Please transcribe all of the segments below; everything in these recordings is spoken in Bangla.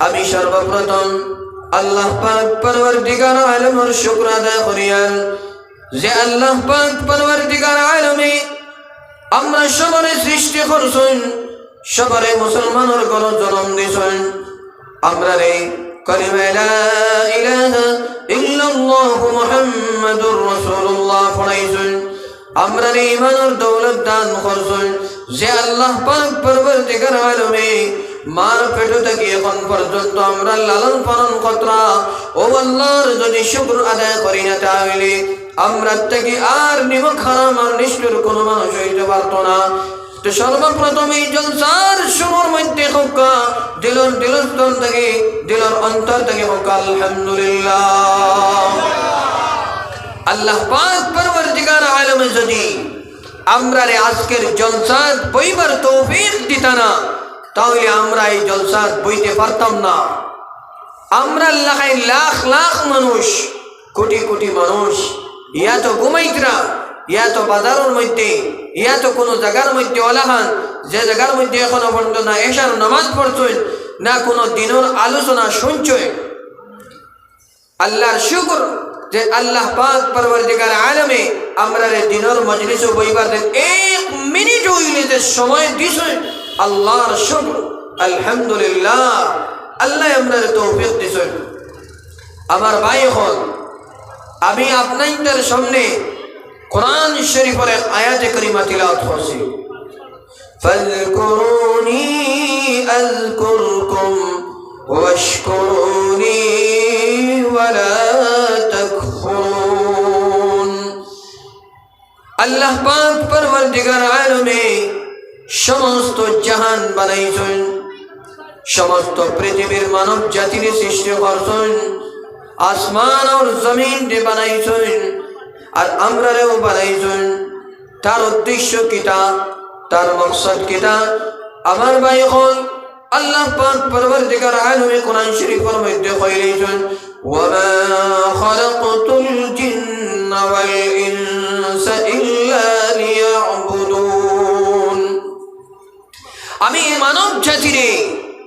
আমি সর্বপ্রথম আল্লাহ পাক পরওয়ারদিগার আলমের শুকর আদায় করিয়াল যে আল্লাহ পাক পরওয়ারদিগার আলমে আমরা সবারে সৃষ্টি করছেন, সবারে মুসলমানের ঘর জন্ম দিয়েছেন। আমরা রে কালিমা লা ইলাহা ইল্লাল্লাহু মুহাম্মাদুর রাসূলুল্লাহ পড়াইছেন। আমরা রে ইমানের দৌলত দান করছেন যে আল্লাহ পাক পরওয়ারদিগার আলমে মার পেট থেকে এখন পর্যন্ত আমরা লালন পালন কতরা ও আল্লাহর যদি শুকর আদায় করি না তাহলে আমরা থেকে আর নিমক হারাম আর নিষ্ঠুর কোনো মানুষ হইতে পারত না। তো সর্বপ্রথম এই জলসার শুরুর মধ্যে হোক দিলস্থল থেকে দিলের অন্তর থেকে হোক আলহামদুলিল্লাহ। আল্লাহ পাক পরওয়ারদিগার আলমে যদি আমরা আজকের জলসার বইবার তৌফিক দিত না তাহলে আমরা এই জলসাত বইতে পারতাম না। আমরা এলাকায় লাখ লাখ মানুষ, কোটি কোটি মানুষ ইয়া তো ঘুমাইতরা, ইয়া তো বাজারের মধ্যে, ইয়া তো কোনো জায়গার মধ্যে ওলাহান যে জায়গার মধ্যে এখনো পর্যন্ত না এশার নামাজ পড়ছেন না কোনো দিনের আলোচনা শুনছেন। আল্লাহর শুকর যে আল্লাহ পাক পরওয়ারদিগার আলমে আমরা দিনের মজলিসে বইবার দেন এক মিনিট হইলে যে সময় দিছেন আল্লাহর শুকর আলহামদুলিল্লাহ। আল্লাহ আমরা তৌফিক দিছেন। আমার ভাই হন, আমি আপনাদের সামনে কোরআন শরীফের এক আয়াতে কারিমা তিলাওয়াত করছি। ফাযকুরুনি আযকুরকুম ওয়াশকুরুনি ওয়ালা তাকফুরুন। আল্লাহ পাক পরওয়ারদিগার আলমে সমস্ত জাহান বানাইছেন, সমস্ত পৃথিবীর মানব জাতির সৃষ্টি করছেন, আসমান আর জমিন বানাইছেন আর আমরাও বানাইছেন। তার উদ্দেশ্য কিটা, তার মকসদ কিটা? আমার ভাই হল আল্লাহ পাক পরওয়ারদিগার আলমে কোরআন শরীফের মধ্যে কইলেছেন ওয়ামা খালাকতুল জিন্না ওয়াল ইনসা ইল্লা লিয়াবুদুন। আমি মানব জাতিরে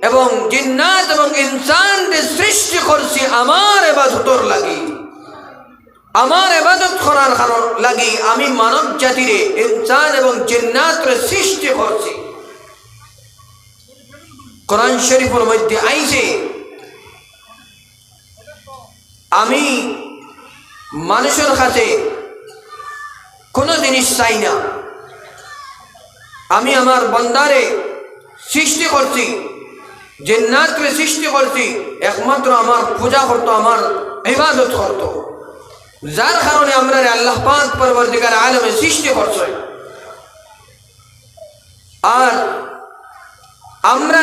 এবং জিন্নাত এবং ইনসানদের সৃষ্টি করছি আমার ইবাদতর লাগি, আমার ইবাদত করার কারণ লাগি আমি মানব জাতিরে ইনসান এবং জিন্নাতের সৃষ্টি করছি। কোরআন শরীফের মধ্যে আইছে আমি মানুষের কাছে কোনো জিনিস চাই না, আমি আমার বান্দারে সৃষ্টি করছি, জিন্নাতকে সৃষ্টি করছি একমাত্র আমার পূজা করতো, আমার ইবাদত করতো। যার কারণে আমরা আল্লাহ পাক পরওয়ারদিগার আলমে সৃষ্টি করছে। আর আমরা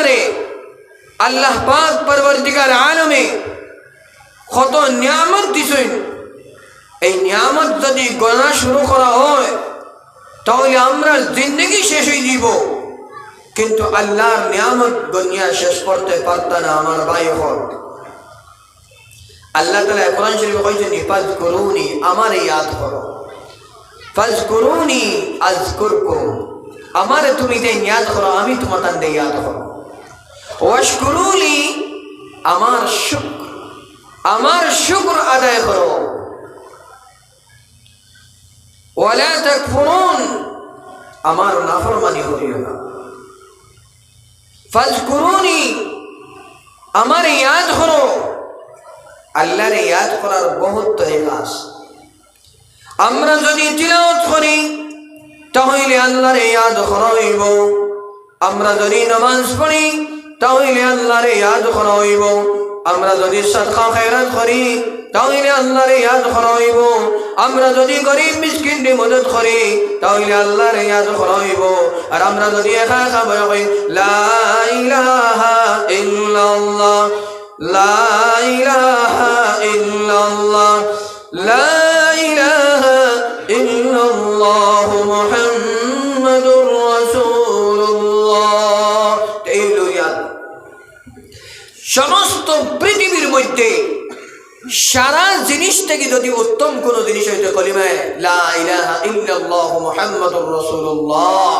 আল্লাহ পাক পরওয়ারদিগার আলমে কত নিয়ামত দিছেন। এই নিয়ামত যদি গণনা শুরু করা হয় তাহলে আমরা জিন্দগি শেষ হয়ে যাব, কিন্তু আল্লাহর নিয়ামত গনিয়া শেষ করতে পারত না। আমার ভাই হল আল্লাহ তাআলা কোরআন শরীফে কইছেন ফাযকুরুনি, আমারে ইয়াদ করো, ফাযকুরুনি আযকুরকুম, আমারে তুমি যে ইয়াদ করো আমি তোমাকে ইয়াদ করো, ওয়াশকুরুলি, আমার শুকর আদায় করো, ওয়ালা তাকফুরুন, আমার নাফরমানি করিও না। ফাযকুরুনি, আমার ইয়াদ করো। আল্লাহর ইয়াদ করার বহুত তরিকা আছে। আমরা যদি তিলাওয়াত করি তাহলে আল্লাহর ইয়াদ করা হইব, আমরা যদি নামাজ পড়ি তাহলে আল্লাহর ইয়াদ করা হইব, আমরা যদি সাদকা খায়রাত করি তাহলে আল্লাহর ইয়াদ করা হইব, আমরা যদি গরিব মিসকিনদের মদদ করি তাহলে আল্লাহর ইয়াদ করা হইব। আর আমরা যদি একা একা বলি লা ইলাহা ইল্লাল্লাহ, লা ইলাহা ইল্লাল্লাহ, লা ইলাহা ইল্লাল্লাহ মুহাম্মাদুর রাসূলুল্লাহ। এই লইয়া সমস্ত পৃথিবীর মধ্যে সারা জিনিস থেকে যদি উত্তম কোন জিনিস হইতে কলিমা লা ইলাহা ইল্লাল্লাহ মুহাম্মাদুর রাসূলুল্লাহ।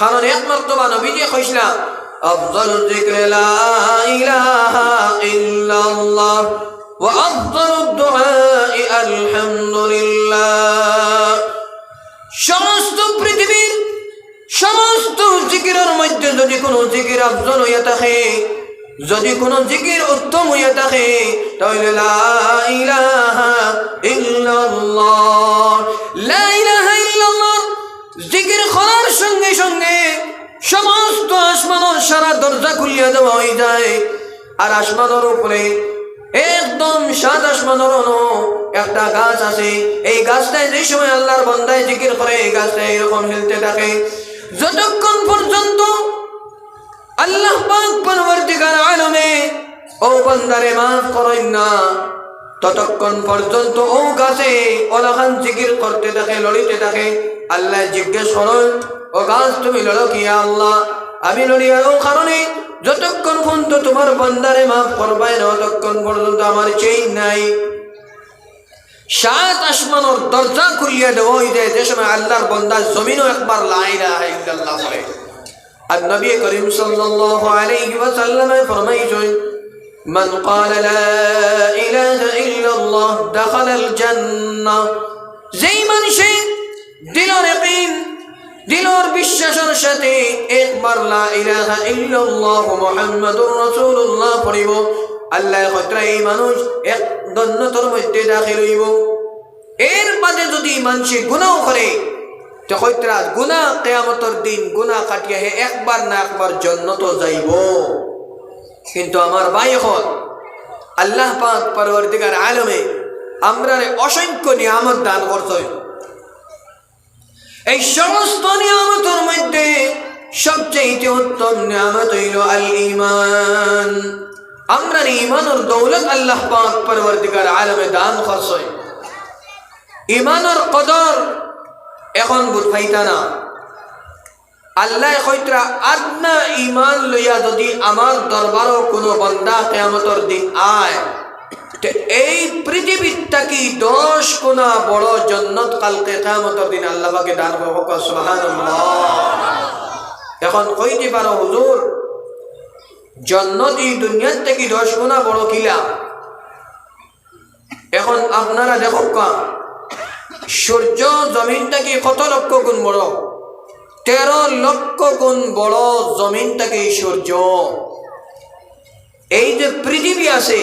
কারণ এক মর্তবা নবীজি কইছিলেন আফযালুল যিকরি লা ইলাহা যদি কোনো জিকির উত্তম হয়ে থাকে তাহলে লা ইলাহা ইল্লাল্লাহ, লা ইলাহা ইল্লাল্লাহ জিকির করার সঙ্গে সঙ্গে সমস্ত আসমানের সারা দরজা খুলিয়া দেওয়া হয়ে যায়। আর আসমানের উপরে একদম সাত আসমানের একটা গাছ আছে, এই গাছটায় যে সময় আল্লাহর বান্দায় জিকির করে এই গাছটা এরকম হেলতে থাকে। যতক্ষণ পর্যন্ত আল্লাহ পাক পরবর্তীকার আলমে ও বান্দারে মাফ করেন না, ততক্ষণ পর্যন্ত ও গাছে ওলাখান জিকির করতে থাকে, লড়িতে থাকে। আল্লাহ জিজ্ঞেস করেন, ও গাছ তুমি লড়ো কি? আল্লাহ আমি লড়ি আর ও কারণে যতক্ষণ পর্যন্ত তোমার বান্দারে মাফ করবে না ততক্ষণ পর্যন্ত আমার চেইন নাই। সাত আসমানের দরজা খুলিয়া দেওয়া হয়ে যায় যে সময় আল্লাহর বান্দা জমিনও একবার লা ইলাহা ইল্লাল্লাহ পড়ে। আর নবী করিম সাল্লাল্লাহু আলাইহি ওয়াসাল্লাম ফরমাইছেন, মান ক্বালা লা ইলাহা ইল্লাল্লাহ দাখালাল জান্নাহ, যেই মানুষে দিলের ইয়াকিন দিলের বিশ্বাসের সাথে একবার লা ইলাহা ইল্লাল্লাহ মুহাম্মাদুর রাসূলুল্লাহ পড়িব, আল্লাহ কইরা এই মানুষ এক জান্নাতের মধ্যে দাখিল হইব। এর বাদে যদি মানুষে গুনাহ করে তো কইরা গুনাহ কিয়ামতের দিন গুনাহ কাটিয়ে হে একবার না একবার জান্নাত যাইব। কিন্তু আমার ভাই হল আল্লাহ পাক পরবর্তীকার আলমে আমরারে অসংখ্য নিয়ামত দান করছেন। এই সমস্ত নিয়ামতের মধ্যে সবচেয়ে উত্তম নিয়ামত হইল আল ঈমান। আমরা ঈমানের দৌলত আল্লাহ পাক পরবর্তীকার আলমে দান করছেন। ঈমানের কদর এখন বুঝাইতা না। আল্লাহ কইতরা আদনা ঈমান লইয়া যদি আমার দরবারও কোনো বান্দা কিয়ামতের দিন আয়, এই পৃথিবীটা কি 10 গুণা বড় জান্নাত কালকে কিয়ামতের দিন আল্লাহ পাকে দান করব। সুবহানাল্লাহ। এখন কইতে পারো হুজুর জান্নাত এই দুনিয়ার থেকে 10 গুণা বড় কিলা? এখন আপনারা দেখো সূর্য জমিনটা কি কত লক্ষ গুণ বড়? 13 লক্ষ গুণ বড় জমিনটাকে সূর্য। এই যে পৃথিবী আছে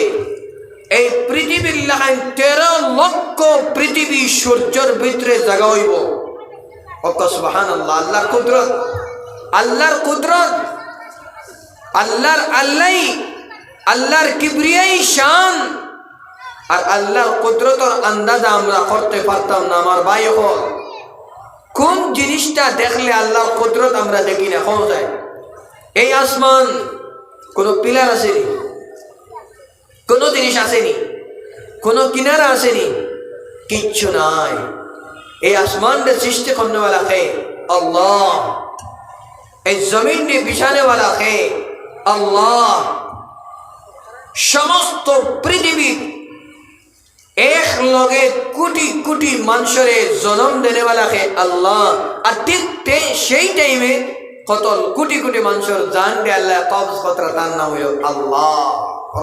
এই পৃথিবীর লাগান 13 লক্ষ পৃথিবী সূর্যের ভিতরে জায়গা হইব। সুবহানাল্লাহ। আল্লাহর কুদরত, আল্লাহর কুদরত, আল্লাহর কিবরিয়াই শান। আর আল্লাহর কুদরতের আন্দাজ আমরা করতে পারতাম না। আমার ভাই হল কোন জিনিসটা দেখলে আল্লাহর কুদরত আমরা দেখি না? কোন যায় এই আসমান কোন পিলার আসেনি, কোন জিনিস আসেনি, কোন কিনারা আসেনি, কিচ্ছু নাই। এই আসমানটা সৃষ্টি করने वाला है अल्लाह, এই জমিন নে বিছানে वाला है अल्लाह, সমস্ত পৃথিবী এক লগে কোটি কোটি মানুষের জন্ম দেনে वाला है अल्लाह। আর ঠিক সেই টাইমে কত কোটি কোটি মানুষের জান দে আল্লাহ কবজ কতরা তার নাম হলো আল্লাহ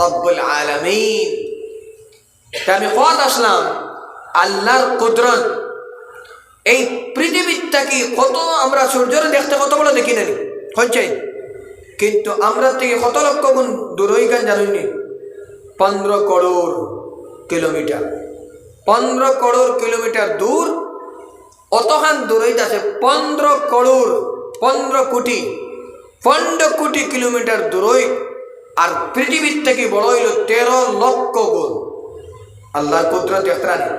রব্বুল আলামিন। আমি কত আসলাম আল্লাহর কুদরত। এই পৃথিবীটা কি কত আমরা সূর্যের দেখতে কত বড় দেখি না হচ্ছে, কিন্তু আমরা থেকে কত লক্ষ গুণ দূর হয়ে গেল জানেননি? 15 করোড় কিলোমিটার। 15 করোড় কিলোমিটার দূর। অতখান দূর হয়ে যাচ্ছে 15 করোড় 15 কোটি কিলোমিটার দূর। আর পৃথিবীর থেকে বড় হইল 13 লক্ষ গুণ। আল্লাহর কুদরত একরানি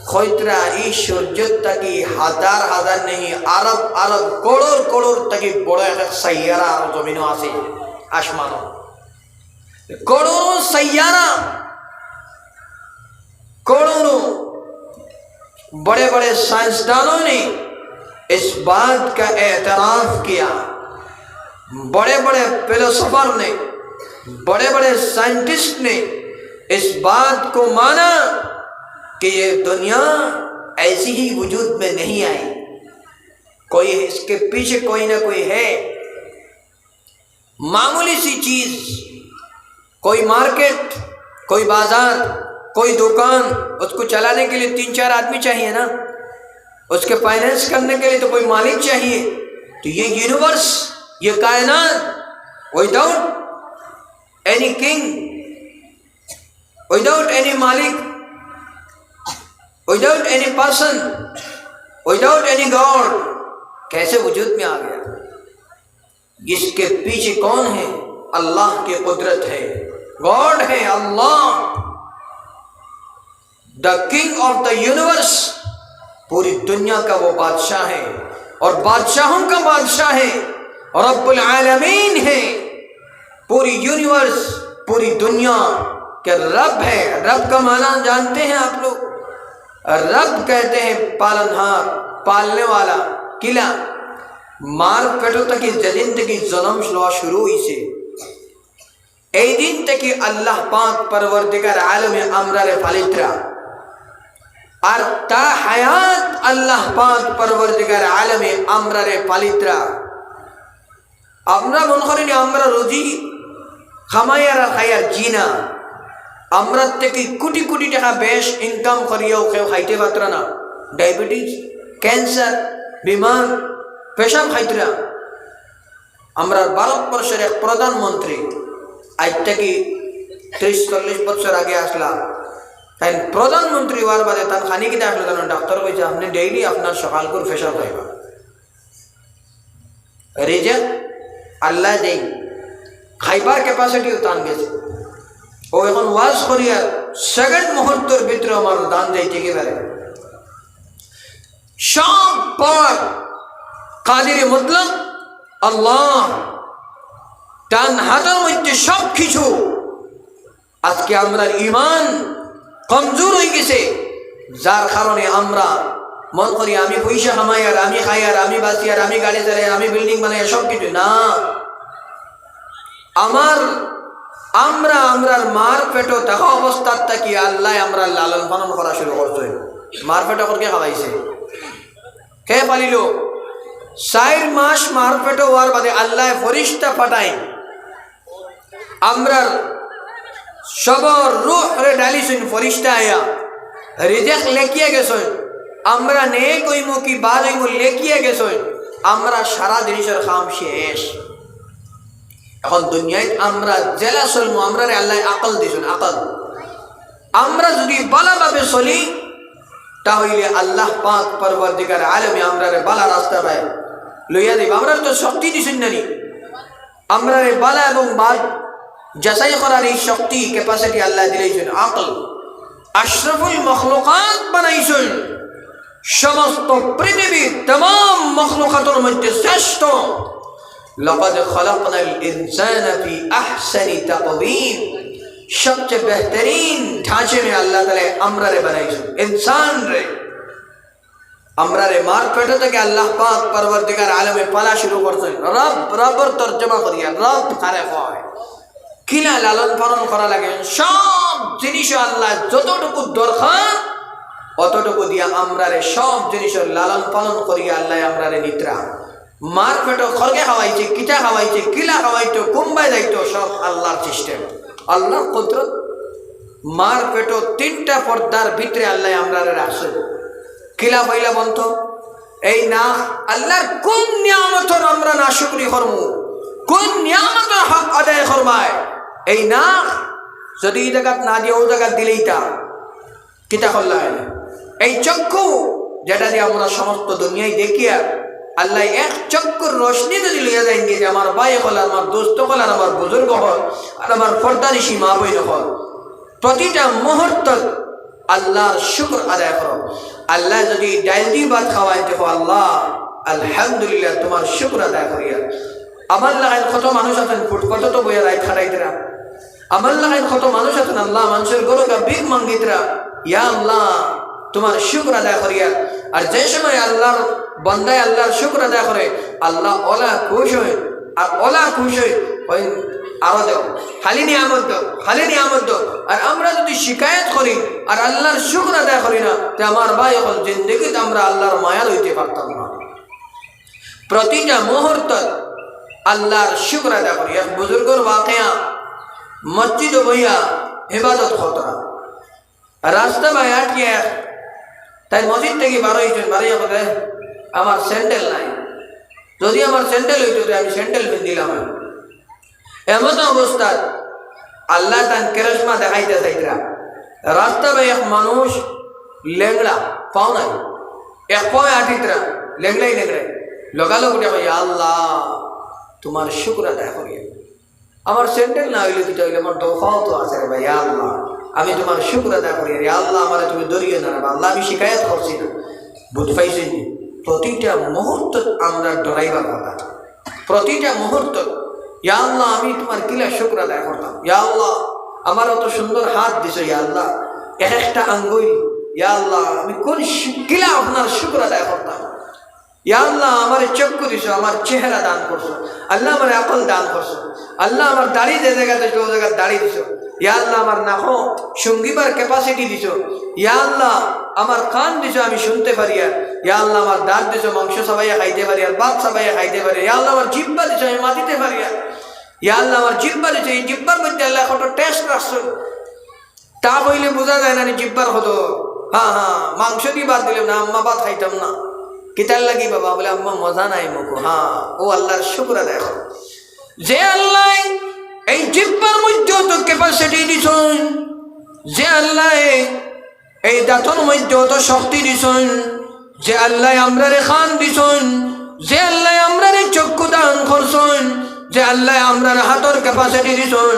খৈতরা এই সূর্যটা কি হাজার হাজার নেই, আরব আরব করোড় করোড় থেকে বড় একটা সাইয়ারা জমিনও আছে, আসমানও করোড় সাইয়ারা, करोड़ों बड़े बड़े साइंसदानों ने इस बात का एतराफ किया, बड़े बड़े फिलोसोफर ने, बड़े बड़े साइंटिस्ट ने इस बात को माना कि ये दुनिया ऐसी ही वजूद में नहीं आई, कोई इसके पीछे कोई ना कोई है। मामूली सी चीज, कोई मार्केट, कोई बाजार, कोई दुकान, उसको चलाने के लिए 3-4 आदमी चाहिए ना, उसके फाइनेंस करने के लिए तो कोई मालिक चाहिए। तो ये यूनिवर्स, ये कायनात without any king, without any malik, without any person, without any God, कैसे वजूद में आ गया? इसके पीछे कौन है? अल्लाह की कुदरत है, गॉड है Allah, the king of the universe. पूरी दुनिया का वो बादशाह है और बादशाहों का बादशाह है और रब्बुल आलमीन है। पूरी यूनिवर्स, पूरी दुनिया के रब है। रब का माना जानते हैं आप लोग? रब कहते हैं पालनहार, पालने वाला, किला। मार पेटो तक जिंदगी जन्म शुरू हुई से এই দিন থেকে আল্লাহ পাক পরবর্তীকার আলমে আমরারে পালিত্রা আর তা হায়াত আল্লাহ পাক পরবর্তীকার আলমে আমরারে পালিত্রা। আমরা মনে করি আমরা রোজি খামাইয়ার আর খাইয়ার জিনা, আমরা থেকে কোটি কোটি টাকা বেশ ইনকাম করিয়াও কেউ খাইতে পারতরা না। ডায়াবেটিস, ক্যান্সার, বিমার, পেশাব খাইতরা। আমরা ভারতবর্ষের এক প্রধানমন্ত্রী আজ থেকে 30-40 বছর আগে আসলাম, তাই প্রধানমন্ত্রী হওয়ার বাদে তার খানিকিতে আসলো, তখন ডাক্তার কইছে আপনি ডেইলি আপনার সকাল করে পেশাব খাইবা। রিজেক আল্লাহ দেই, খাইবার ক্যাপাসিটিও তান গেছে। ও এখন ওয়াজ করিয়া সেকেন্ড মুহূর্তের ভিতরে আমার দান যাইতে গেলে সব পাক কাদির মুতলক আল্লাহ, তান হাতের মধ্যে সব কিছু। আজকে আমরা ইমান কমজোর হয়ে গেছে, যার কারণে আমরা মন করি আমি পয়সা কামাই আর আমি খাই আর আমি বাঁচি আর আমি গাড়ি চালাই, আমি বিল্ডিং বানাই, সব কিছু না। আমরা আমরার মার পেটো দেখা অবস্থার থাকি আল্লাহ আমরা লালন পালন করা শুরু করছে। মার পেটো কে খাওয়াইছে? কে পালিল? 4 মাস মার পেটো হওয়ার বাদে আল্লাহ ফরিস্তা পাঠাই আমরার সবর রূহ রে ডালিছেন। ফরিস্তা আয়া রিজেক লেখিয়া গেছেন, আমরা নে কইমু কি বাদ হইমু লেখিয়া গেছেন। আমরা সারা জিনিসের কাম শেষ। এখন দুনিয়ায় আমরা জেলা চলমু, আমরা আল্লাহ আকল দিয়েছেন। আকল আমরা যদি ভালোভাবে চলি তাহলে আল্লাহ পাক পরবর্তীকার আলমে আমরা বালা রাস্তা পাই লইয়া দিব। আমরা তো শক্তি দিছেন না, আমরা বালা এবং বাদ যাচাই করার এই শক্তি ক্যাপাসিটি আল্লাহ দিলেছেন। আকল আশরাফুল মখলুকাত বানাইছেন, সমস্ত পৃথিবীর तमाम মখলুকাতের মধ্যে শ্রেষ্ঠ। লাকাদ খালাকনাল ইনসানা ফি আহসানি তাকওয়িম, সবচেয়ে বেহতরিন ढांचे में আল্লাহ তাআলা আমরারে বানাইছেন, ইনসান রে। আমরারে মার পেটো থেকে আল্লাহ পাক পরবর্তীকার আলমে পালা শুরু করছেন। রবের তর্জমা করিয়া রব কারে হয়, কিলা লালন পালন করা লাগে। সব জিনিস আল্লাহ যতটুকু দরকার অতটুকু দিয়া আমরারে সব জিনিসের লালন পালন করিয়া আল্লাহ আমরারে নিদ্রা। মার পেটো খড়গে খাওয়াইছে, কিটা খাওয়াইছে, কিলা খাওয়াইতো, কুম্বাই যাইতো, সব আল্লাহর সিস্টেম, আল্লাহর কুদরত। মার পেটো 3টা পর্দার ভিতরে আল্লাহ আমরারে রাখছে। কিলা পয়লা বন্ধ এই না আল্লাহর কোন নিয়ামতের আমরা নাশুকরি করমু, কোন নিয়ামতের হক আদায় করবাই। এই না যদি এই জায়গা না দিয়ে ও জায়গা দিলেই তা কিতা করলা। এই চক্ষু যেটা দিয়ে আমরা সমস্ত দুনিয়ায় দেখিয়া আল্লাহ এক চক্ষুর রোশনি যদি লিয়া যায় যে আমার ভাই হল, আমার দোস্ত হল, আর আমার বুজুর্গ হল, আর আমার পর্দানিশী মা বইন হল, প্রতিটা মুহূর্ত আল্লাহর শুকর আদায় করো। আল্লাহ যদি ডাইল দিয়ে ভাত খাওয়াই দেখো আল্লাহ আলহামদুলিল্লাহ তোমার শুকর আদায় করিয়া। আমার লাগাই কত মানুষ আছেন ফুট কত তো বইয়া রায় খাটাইতরা। আমার লাগাই কত মানুষ আছেন আল্লাহ মানুষের গরুকা ভিক মাঙ্গিতরা। ইয়া আল্লাহ তোমার শুকর আদায় করিয়া। আর যে সময় আল্লাহর বন্দায় আল্লাহর শুকর আদায় করে আল্লাহ ওলা খুশ হয়, আর ওলা খুশ হয় ওই আরো দেও, খালি নিয়ামত দাও, খালি নিয়ামত দাও। আর আমরা যদি শিকায়ত করি আর আল্লাহর শুকর আদায় করি না, তো আমার ভাই এখন জিন্দগিতে আমরা আল্লাহর মায়ার হইতে পারতাম না। প্রতিটা মুহূর্ত আল্লাহর শুকর আদায় করি। এক বুজুর্গর বাকিয়া মসজিদ বইয়া ইবাদত খতরা রাস্তা ভাই আটকিয়া, তাই মসজিদ থেকে বারো হয়েছেন, বারোইয়া কথা আমার স্যান্ডেল নাই, যদি আমার স্যান্ডেল হইতো আমি স্যান্ডেল দিলাম। এমন অবস্থা আল্লাহ তান কেরসমা দেখাইতে চাইতরা রাস্তা ভাই এক মানুষ লেংড়া পাও নাই এক পায়ে আটিতরা লেংড়াই লগালগ উঠে ইয়া আল্লাহ তোমার শুকর আদায় করি আমার স্যান্ডেল না হইলে কিছু হইলে আমার দোফাও তো আছে রে ভাই ইয়া আল্লাহ আমি তোমার শুকর আদায় করি রে আল্লাহ আমার তুমি দরিয়ে না আল্লাহ আমি শিকায়ত করছি না বুঝ পাইছেন প্রতিটা মুহূর্ত আমরা ডরাইবার কথা প্রতিটা মুহূর্ত ইয়া আল্লাহ আমি তোমার কিলা শুকর আদায় করতাম ইয়া আল্লাহ আমার অত সুন্দর হাত দিছো ইয়া আল্লাহ এক একটা আঙ্গুল ইয়া আল্লাহ আমি কোন কিলা আপনার শুকর আদায় করতাম ইয়া আল্লাহ আমার চক্ষু দিছো আমার চেহারা দান করছো আল্লাহ আমার আকল দান করছো আল্লাহ আমার দাড়ি যে জায়গাতে ও জায়গায় দাড়ি দিছো ইয়া আল্লাহ আমার নাকও সঙ্গীবার ক্যাপাসিটি দিছো ইয়া আল্লাহ আমার কান দিছো আমি শুনতে পারি আর ইয়া আল্লাহ আমার দাঁত দিছো মাংস সাবাইয়া খাইতে পারি আর ভাত সাবাইয়া খাইতে পারি ইয়া আল্লাহ আমার জিহ্বা দিছো আমি মাটিতে পারি আর ইয়া আল্লাহ আমার জিহ্বা দিছো এই জিহ্বার মধ্যে আল্লাহ কত টেস্ট রাখছো তা বইলে বোঝা যায় না জিহ্বার হতো হ্যাঁ মাংস দিয়ে বাদ দিলাম না আম্মা ভাত খাইতাম না কিতার লাগি বাবা বলে আম্মা মজা নাই মুখো হ্যাঁ ও আল্লাহর শুকর আদায় করো যে আল্লাহ এই জিহ্বার মধ্যে তো ক্যাপাসিটি দিছেন যে আল্লাহ এই দাঁতর মধ্যে তো শক্তি দিছেন যে আল্লাহ আমরারে খান দিছেন যে আল্লাহ আমরারে চক্ষু দান করছেন যে আল্লাহ আমরার হাতর ক্যাপাসিটি দিছেন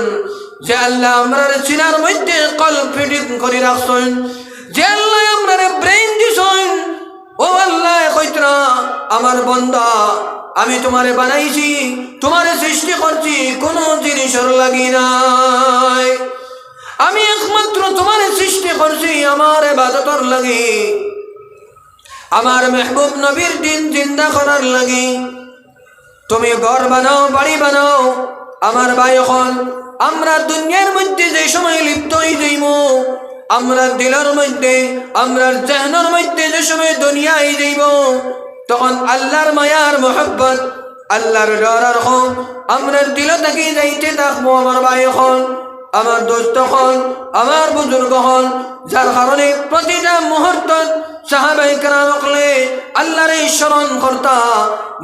যে আল্লাহ আমরার সিনার মধ্যে কলব ফিটিং করে রাখছেন যে আল্লাহ আমরারে ব্রেইন দিছেন ও আল্লাহ কইতরা আমার বান্দা আমি তোমারে বানাইছি তোমারে সৃষ্টি করছি কোনো জিনিসের লাগি নাই আমি একমাত্র তোমারে সৃষ্টি করছি আমার ইবাদতের লাগি আমার মেহবুব নবীর দিন জিন্দা করার লাগি তুমি ঘর বানাও বাড়ি বানাও আমার ভাই হল আমরা দুনিয়ার মধ্যে যে সময় লিপ্ত হয়ে যাইব আমরা দিলের মধ্যে আমরা জহনের মধ্যে যে সময় দুনিয়ায় যাইব তখন আল্লাহর মায়ার মোহাব্বত আল্লাহর ডরার হল আমরা দিল থেকে যাইতে থাকবো আমার ভাই হল আমার দোস্ত হল আমার বুজুর্গ হল যার কারণে প্রতিটা মুহূর্ত সাহাবায়ে কেরাম হলে আল্লাহর স্মরণ করতা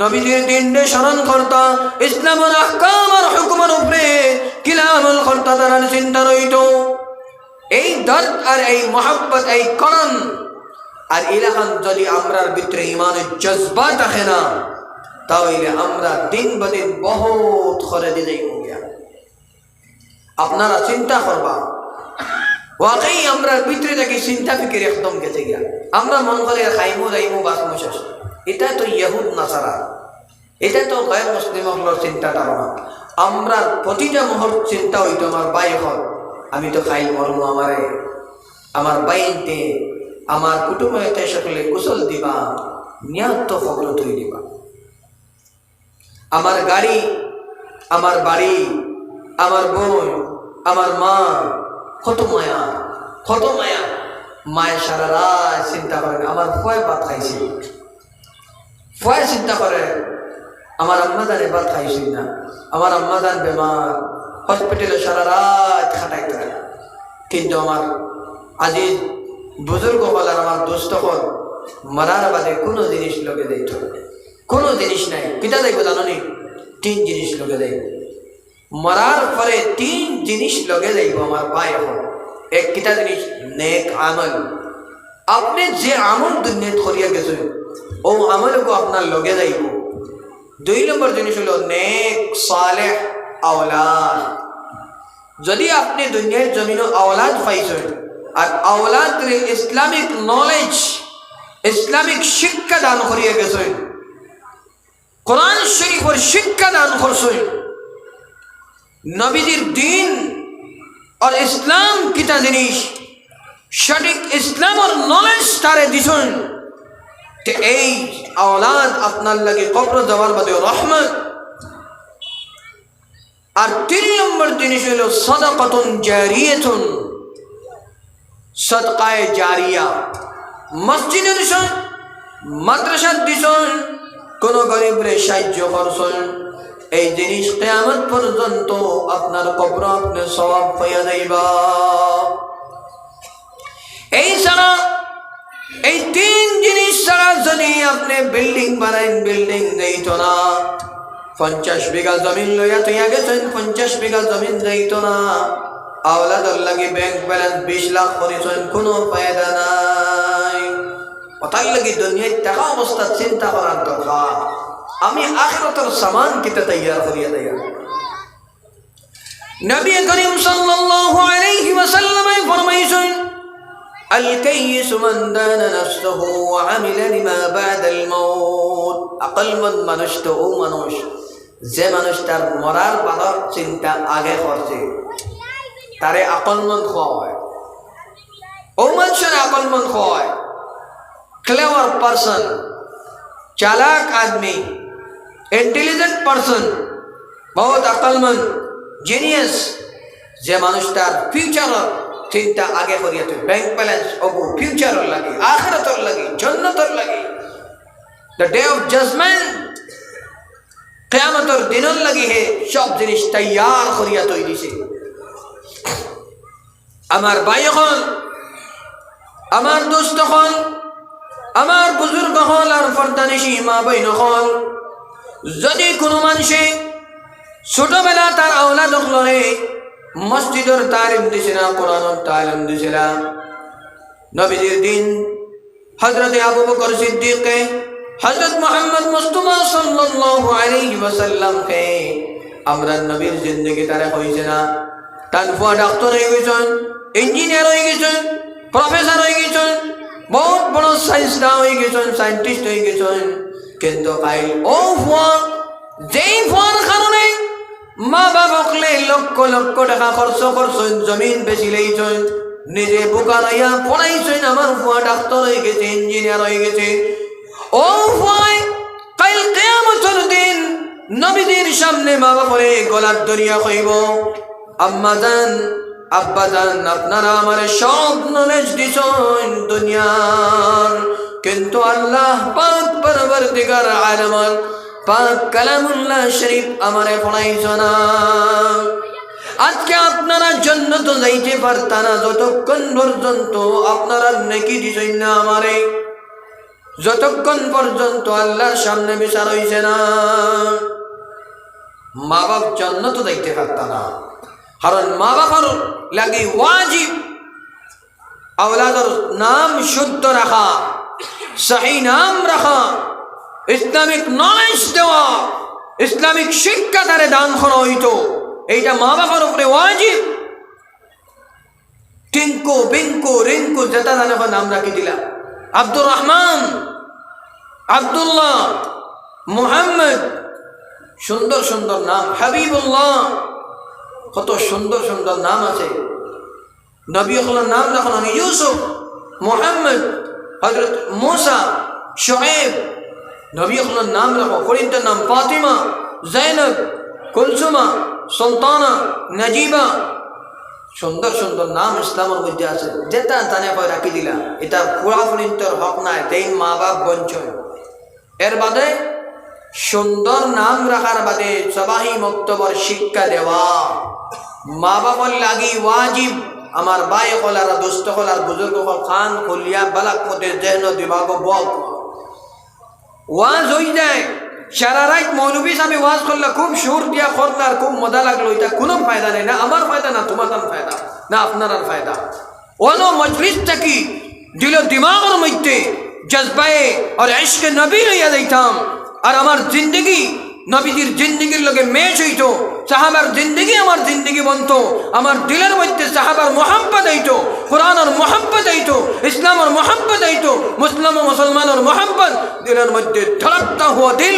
নবীজির দিনকে স্মরণ করতা ইসলামের আহকাম আর হুকুমের উপরে কিলা আমল করতা তারা চিন্তা রইত এই দর্দ আর এই মোহাব্বত এই করণ আর ইলাহান যদি আমরার ভিতরে ইমানের জজবা থাকে না তাহলে আমরা দিন বদিন বহুত করে দিলেই গিয়া আপনারা চিন্তা করবা ওয়াকাই আমরা ভিতরে থেকে চিন্তা ফিকির একদম গেছে গিয়া আমরা মন করে খাইমু যাইমু বাসমু শেষ এটা তো ইহুদ নাসারা এটা তো গায়র মুসলিম হলোর চিন্তা ধারণা আমরা প্রতিটা মুহূর্ত চিন্তা হইতো আমার ভাই হল আমি তো খাই মরমু আমারে আমার বাইনতে আমার কুটুম্বে সকলে কুশল দিবা নিয়াত খবর তুই দিবা আমার গাড়ি আমার বাড়ি আমার বোন আমার মা কত মায়া মায়ের সারা রাত চিন্তা করেন আমার ফয় ভাত খাইছি ফয় চিন্তা করে আমার আম্মা জানে ভাত খাইছি না আমার আম্মা জান বেমার হসপিটালে সারা রাত খাটাইতে কিন্তু আমার আজিজ বুজুর্গ হল আর আমার দোস্ত হল মরার বাদে কোনো জিনিস লোকে দেয় কোনো জিনিস নাই কিতা দেখবো জানো নি 3 জিনিস লোকে দেয় মরার পরে 3 জিনিস লগে যাইব আমার ভাই হল এক কিতা জিনিস নেক আমল আপনি যে আমল দুনিয়াত করিয়া গেছেন ও আমলকে আপনার লগে যাইব 2 নম্বর জিনিস হলো নেক সালেহ আওলাদ যদি আপনি দুনিয়ার জমিনে আওলাদ পাইছেন আর আওলাদ ইসলামিক নলেজ ইসলামিক শিক্ষা দান করিয়া গেছেন কোরআন শরীফের শিক্ষা দান করছেন নবীজির দিন আর ইসলাম কিতা জিনিস সঠিক ইসলাম আর নলেজ তারে দিছেন তে এই আওলাদ আপনার লাগে কবর যাওয়ার বাদে রহমত আর 3 নম্বর জিনিস হলো সাদাকাতুন জারিয়াতুন সদকায়ে জারিয়া মসজিদে দিছেন মাদ্রাসা দিছেন কোন গরিবরে সাহায্য করছেন এই জিনিস কিয়ামত পর্যন্ত আপনার কবর আপনি সওয়াব পাইয়া যাইবা এই ছাড়া এই 3 জিনিস ছাড়া যদি আপনি বিল্ডিং বানাইন বিল্ডিং দেইতো না 50 বিঘা জমিন লইয়া তুইয়া গেছেন, 50 বিঘা জমিন যাইতো না, আওলাদর লাগি ব্যাংক ব্যালেন্স 20 লাখ করেছেন, কোনো ফায়দা নাই। ওটাই লাগি দুনিয়ায় টাকা অবস্থা চিন্তা করার দরকার, আমি আখিরাতের সামান কিতে তৈয়ার করিয়া দেয়া। নবী করিম সাল্লাল্লাহু আলাইহি ওয়াসাল্লাম ফরমাইছেন, আল কাইয়িসু মান দানা নাফসাহু ওয়া আমিলা লিমা বাদাল মাউত। আকলমন্দ মানুষ তো ও মানুষ যে মানুষ তার মরার বাদর চিন্তা আগে করছে, তারে আকলমন্দ হয়। ও মানুষের আকলমন্দ হয়, ক্লেভার পারসন, চালাক আদমি, इंटेलिजेंट पर्सन, बहुत अकलमंद, जीनियस, जे मानुष तार फ्यूचर चिंता आगे करिया तो बैंक बैलेंस ओगो फ्यूचर लगी, आखिरत लगी, जन्नत लगी, द डे ऑफ जजमेंट क़यामत दिन लगी है, सब जिनिस तैयार करिया तो इसे আমার ভাই হল, আমার দোস্ত হল, আমার বুজুর্গ হল আর ফরদানিশি মা বইন হল, যদি কোনো মানুষে ছোটবেলা তার আওলাদ হলে মসজিদের তালিম দিছে না, কোরআনের তালিম দিছে না, নবীজির দিন হযরত আবু বকর সিদ্দিককে, হযরত মুহাম্মদ মুস্তাফা সাল্লাল্লাহু আলাইহি ওয়াসাল্লামকে আমরা নবীর জিন্দেগি তারা হইছে না, তার ফুয়া ডাক্তার হয়ে গেছেন, ইঞ্জিনিয়ার হয়ে গেছেন, প্রফেসর হয়ে গেছেন, বহুত বড় সায়েন্সদান হয়ে গেছেন, সায়েন্টিস্ট হয়ে গেছেন, কিন্তু আইল ও ফুয়া, যেই ফুয়ার কারণে মা বাবাকলে লক্ষ লক্ষ টাকা খরচ করছেন, জমিন বেশি লেইছেন, নিজে বোকা রাইয়া পড়াইছেন, আমার ফুয়া ডাক্তার হয়ে গেছে, ইঞ্জিনিয়ার হয়ে গেছে, ও ফুয়াই কাল কিয়ামতের দিন নবীদের সামনে মা বাবারে গলার দরিয়া কইব, আম্মা জান আব্বা জান আপনারা আমার সব নলেজ দিছেন দুনিয়ার, কিন্তু আল্লাহ পাক পরবর্তীকার আলম পাক কালামুল্লাহ শরীফ আমারে পড়াইছেন না। আজকে আপনারা জান্নাত যাইতে পারতা না যতক্ষণ পর্যন্ত আপনারা নেকি দিছেন না আমারে, যতক্ষণ পর্যন্ত আল্লাহর সামনে বিচার হইছে না। মা বাপ জান্নাত যাইতে পারতা না, কারণ মা বাবার লাগে ওয়াজিব আওলাদের নাম শুদ্ধ রাখা, সহি নাম রাখা, ইসলামিক নলেজ দেওয়া, ইসলামিক শিক্ষা তারে দান করা হইতো, এইটা মা বাবার উপরে ওয়াজিব। টিঙ্কু বিঙ্কু রিঙ্কু যেটা জানে নাম রাখি দিলা, আব্দুর রহমান, আব্দুল্লাহ, মুহাম্মদ, সুন্দর সুন্দর নাম, হাবিবুল্লাহ, কত সুন্দর সুন্দর নাম আছে। নবী হলের নাম রাখুন ইউসুফ, মুহাম্মদ, হযরত মুসা, শুআয়ব, নবী হলের নাম রাখো, ফরিন্তার নাম ফাতিমা, জাইনব, কুলসুমা, সুলতানা, নজিবা, সুন্দর সুন্দর নাম ইসলামের মধ্যে আছে, যেটা জানে পায় রাখি দিলা, এটা পুরা ফরিন্তার হক নাই, তেই মা বাপ বঞ্চন। এর বাদে সুন্দর নাম রাখার বাদে সবাই মক্তবর শিক্ষা দেওয়া মা বাবার লাগি ওয়াজিব। আমার ভাই হল আর দোস্ত হল আর বুজুর্গ হল খান খুলিয়া বালাক মতে জেহন দিবাগ বক ওয়াজ হয়ে যায়। সারা রাত মৌলবী সাহেব ওয়াজ করলে খুব সুর দিয়া করলে আর খুব মজা লাগলো, এটা কোনো ফায়দা নেই, না আমার ফায়দা না তোমার ফায়দা না আপনার ফায়দা। ওনো মজলিস থাকি দিল দিমাগের মধ্যে জজবায়ে আর ইশকে নবী লইয়া যাইতাম, আর আমার জিন্দগি নবীজির জিন্দগির লগে ম্যাচ হইতো, সাহাবার জিন্দগি আমার জিন্দগি বনতো, আমার দিলের মধ্যে সাহাবার মোহাম্মত আইতো, কোরআনের মোহাম্মত আইতো, ইসলামের মোহাম্মত আইতো, মুসলিম ও মুসলমানের মোহাম্মত দিলের মধ্যে धड़कता हुआ दिल,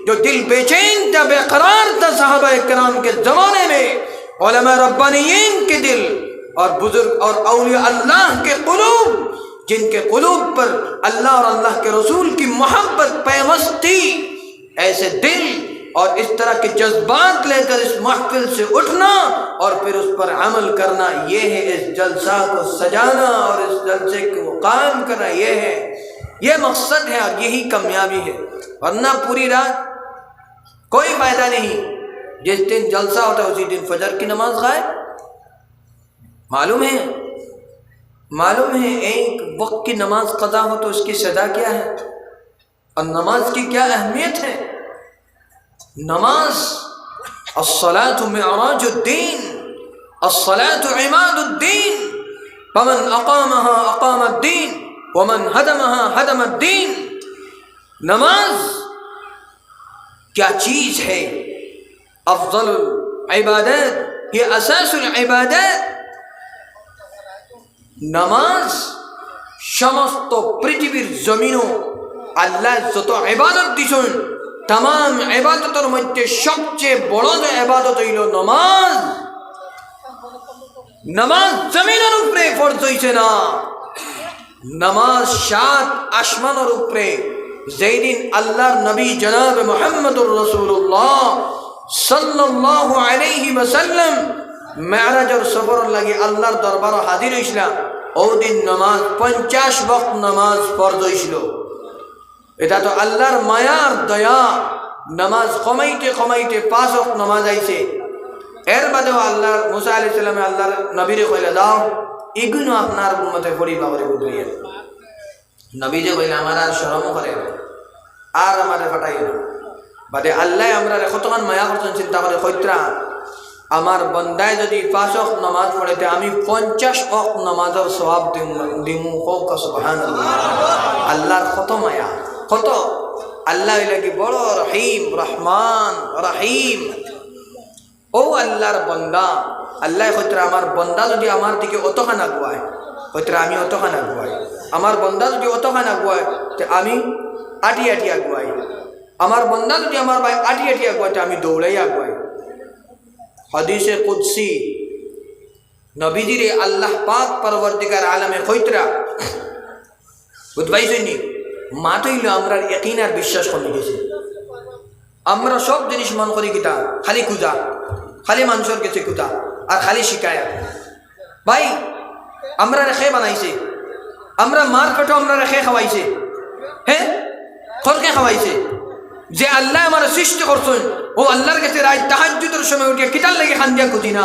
जो दिल बेचैन था बेकरार था साहबा इकराम के जमाने में, उलमा रब्बानियीन के दिल और बुजुर्ग और औलिया अल्लाह के कुलूब, जिनके कुलूब पर अल्लाह और अल्लाह के रसूल की मोहब्बत पैवस्त थी, ऐसे दिल और इस तरह के जज्बात लेकर इस महफिल से उठना और फिर उस पर अमल करना, ये है इस जलसा को सजाना और इस जलसे को कायम करना, ये है, ये मकसद है और यही कामयाबी है। वरना पूरी रात कोई फायदा नहीं, जिस दिन जलसा होता है उसी दिन फजर की नमाज गायब। मालूम है एक वक्त की नमाज कज़ा हो तो उसकी सज़ा क्या है और नमाज की क्या अहमियत है। নামাজ الصلاة معراج الدين الصلاة عماد الدين فمن أقامها أقام الدين ومن هدمها هدم الدين نماز क्या चीज है अफजल इबादत ये असासुल इबादत নামাজ সমস্ত পৃথিবীর জমিনও আল্লাহ যত ইবাদত দিছেন तमाम ইবাদতের মধ্যে সবচেয়ে বড় যে ইবাদত হইল নামাজ নামাজ জমিনের উপরে ফরজ হইছে না নামাজ সাত আসমানের উপরে যেদিন আল্লাহর নবী জনাব মুহাম্মদুর রাসূলুল্লাহ সাল্লাল্লাহু আলাইহি ওয়াসাল্লাম মেরাজের সফর লাগি আল্লাহর দরবারে হাজির হইছিলেন ওই দিন নামাজ 50 ওয়াক্ত নামাজ ফরজ হইছিল এটা তো আল্লাহর মায়ার দয়া নামাজ কমাইতে কমাইতে 5 ওয়াক্ত নামাজ আইছে এর বাদেও আল্লাহ মুসা আলাইহিস সালামে আল্লাহর নবীরে কইলা দাও এগুলো আপনার উম্মতে পড়িবা বলে বুঝিয়ে নবী যে কইলা আমার আর শরম করে আর আমারে ফাটাই না বাদে আল্লাহ আমরা কতক্ষণ মায়া করছেন চিন্তা করে কইত্রা আমার বন্দায় যদি 5 ওয়াক্ত নামাজ পড়েতে আমি 50 ওয়াক্ত নামাজের সওয়াব দিমু কোক সুবহানাল্লাহ আল্লাহর কত মায়া কত আল্লাহ লাগি বড় রহিম রহমান রহিম ও আল্লাহর বন্দা আল্লাহ কইত্রা আমার বন্দা যদি আমার দিকে অতখানা আগুয়ায় কইত্রা আমি অতখানা আগুয়াই আমার বন্দা যদি অতখানা আগুয়ায় তে আমি আটি আটি আগুয়াই আমার বন্দা যদি আমার ভাই আটি আটি আগুয়ায় তে আমি দৌড়াই আগুয়াই হাদিসে কুদসি নবীজিরে আল্লাহ পাক পরবর্তীকার আলমে কইত্রা বুঝবাইছেনি মাত হইল আমরা ইয়াকিন আর বিশ্বাস কমে গেছে আমরা সব জিনিস মন করি কিতা খালি খুঁজা খালি মানুষের কাছে খুঁজা আর খালি শিকায়ত ভাই আমরা রেখে বানাইছে আমরা মার পেটো আমরা রেখে খাওয়াইছে হ্যাঁ খরকে খাওয়াইছে যে আল্লাহ আমার সৃষ্টি করছেন ও আল্লাহর কাছে রাত তাহাজ্জুদের সময় উঠে কিতার লাগে খান্দিয়া খুঁজি না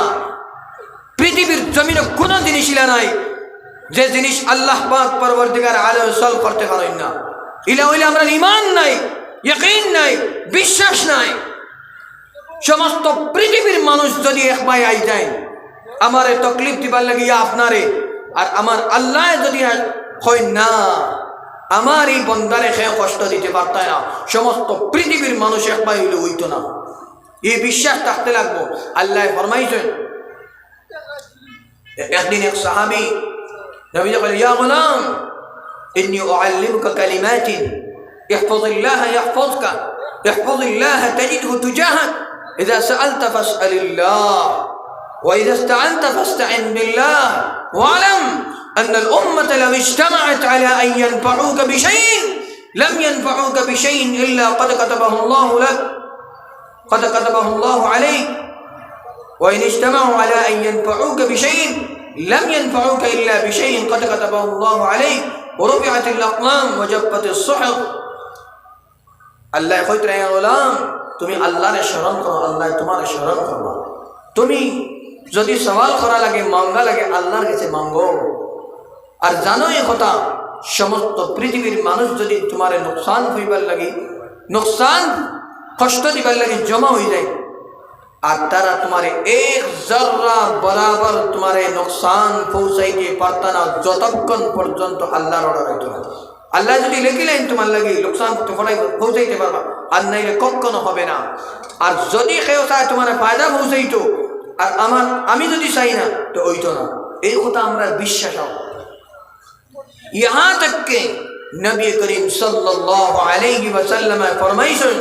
পৃথিবীর জমিনে কোনো জিনিস ইলা নাই যে জিনিস আল্লাহ পাক পরবর্তীকার আলম সলভ করতে পারেন না ইলা হইলে আমরা ঈমান নাই ইয়াকিন নাই বিশ্বাস নাই সমস্ত পৃথিবীর মানুষ যদি একবার আই যায় আমারে তকলিফ দিবার লাগিয়া আপনারে আর আমার আল্লাহ যদি হয় না আমার এই বন্দারে খেয়ে কষ্ট দিতে পারত না সমস্ত পৃথিবীর মানুষ একবার হইলে হইতো না এই বিশ্বাস থাকতে লাগবো আল্লাহ ফরমাইছেন একদিন এক সাহাবী নবী বলেন ইয়া গোলাম ইন্নী উআল্লিমুকা কালিমাতিন ইহফাজিল্লাহ ইয়াহফাজকা ইহফাজিল্লাহ তাজিদহু তুজাহাক ইযা সাআলতা ফাসআলিল্লাহ ওয়া ইযা ইসতাআনতা ফাসতাইন বিল্লাহ ওয়া'লাম أن الأمة لو اجتمعت على أن ينفعوك بشيء لم ينفعوك بشيء إلا قد كتبه الله لك قد كتبه الله عليك وإن اجتمعوا على أن ينفعوك بشيء لم ينفعوك إلا بشيء قد كتبه الله عليك ورفعت الأقلام وجفت الصحف الله يقول يا غلام তুমি আল্লাহর শরণ করো আল্লাহ তোমার শরণ করবে তুমি যদি সওয়াল করা লাগে মাঙ্গা লাগে আল্লাহর কাছে মাঙ্গো আর জানো এই কথা সমস্ত পৃথিবীর মানুষ যদি তোমার নুকসান হইবার লাগে নুকসান কষ্ট দিবার লাগে জমা হয়ে যায় আর তারা তোমার এক জর্রা বরাবর তোমার নুকসান পৌঁছাইতে পারত না যতক্ষণ পর্যন্ত আল্লাহর অর্ডার হইতো না আল্লাহ যদি লিখিলেন তোমার লাগে নুকসান পৌঁছাইতে পারবা আর নাইলে কখনো হবে না আর যদি কেউ চায় তোমার ফায়দা পৌঁছাইতো আর আমি যদি চাই না তো হইতো না এই কথা আমরা বিশ্বাস यहाँ तक के नबी करीम सल्लल्लाहु अलैहि वसल्लम फरमाइছেন